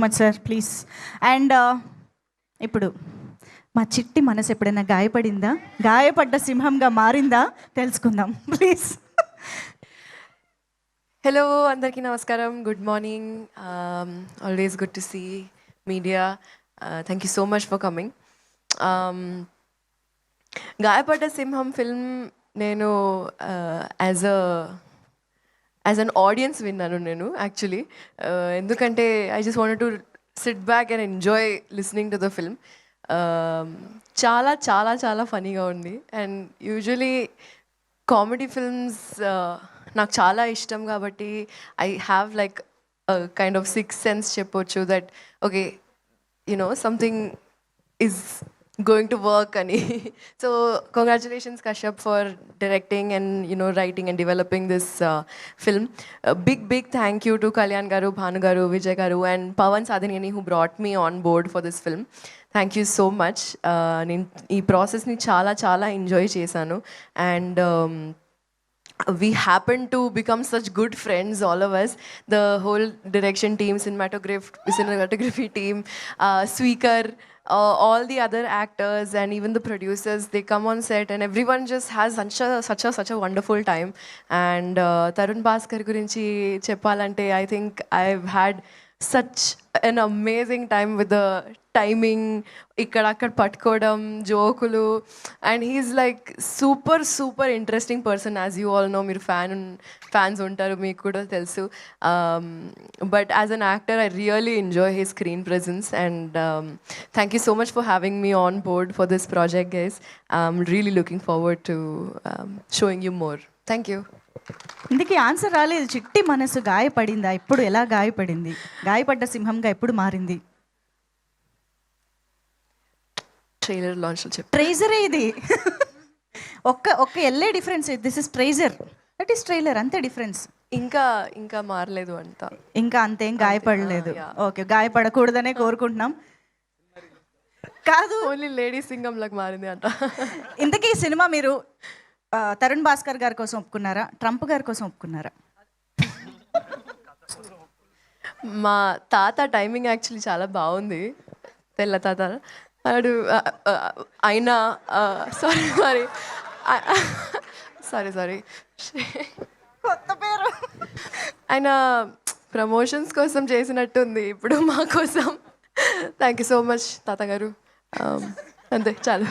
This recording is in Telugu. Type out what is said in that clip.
Much sir please. అండ్ ఇప్పుడు మా చిట్టి మనసు ఎప్పుడైనా గాయపడిందా, గాయపడ్డ సింహంగా మారిందా తెలుసుకుందాం ప్లీజ్. హలో అందరికీ నమస్కారం, good morning. Always good to see media. Thank you so much for coming. గాయపడ్డ సింహం ఫిల్మ్ నేను యాజ్ అన్ ఆడియన్స్ విన్నాను నేను యాక్చువల్లీ. ఎందుకంటే I just wanted to SIT back and enjoy listening to the film. చాలా చాలా చాలా ఫనీగా ఉంది. అండ్ యూజువలీ కామెడీ ఫిల్మ్స్ నాకు చాలా ఇష్టం కాబట్టి I have like kind of sixth sense చెప్పొచ్చు that okay something is going to work ani. So congratulations Kashyap for directing and writing and developing this film. A big thank you to Kalyan garu, Bhanu garu, Vijay garu and Pawan Sadhanini who brought me on board for this film. Thank you so much. Ee process ni చాలా enjoy chesanu and we happen to become such good friends, all of us, the whole direction team, cinematography team, Sweekar, all the other actors and even the producers. They come on set and everyone just has such a wonderful time. And Tarun Bhaskar gurinchi cheppalante, I think I've had such an amazing time with the timing, ikkada patkodam, jokulu, and he's like super interesting person. As you all know, meer fans untaru, meeku kuda telusu. But as an actor I really enjoy his screen presence and thank you so much for having me on board for this project, guys. I'm really looking forward to showing you more. Thank you. ఇందుకీ ఆన్సర్ రాలేదు. చిట్టి మనసు గాయపడిందా, ఇప్పుడు ఎలా గాయపడింది, గాయపడ్డ సింహంగా ఎప్పుడు మారింది? ట్రైలర్ లాంచ్ లో చెప్పు. ట్రైజరే ఇది. ఒక్క ఎల్లే difference. This is treasure, that is trailer, అంతే డిఫరెన్స్. ఇంకా మారలేదు అంట, ఇంకా అంతేం గాయపడలేదు. ఓకే, గాయపడకూడదనే కోరుకుంటున్నాం. కాదు, ఓన్లీ లేడీ సింగం లాగా మారింది అంట. ఇంతకీ ఈ సినిమా మీరు తరుణ్ భాస్కర్ గారి కోసం ఒప్పుకున్నారా, ట్రంప్ గారి కోసం ఒప్పుకున్నారా? మా తాత టైమింగ్ యాక్చువల్లీ చాలా బాగుంది. తెల్ల తాత అడు అయినా సారీ కొత్త పేరు. ఆయన ప్రమోషన్స్ కోసం చేసినట్టుంది ఇప్పుడు మా కోసం. థ్యాంక్ యూ సో మచ్ తాతగారు. అంతే చాలు.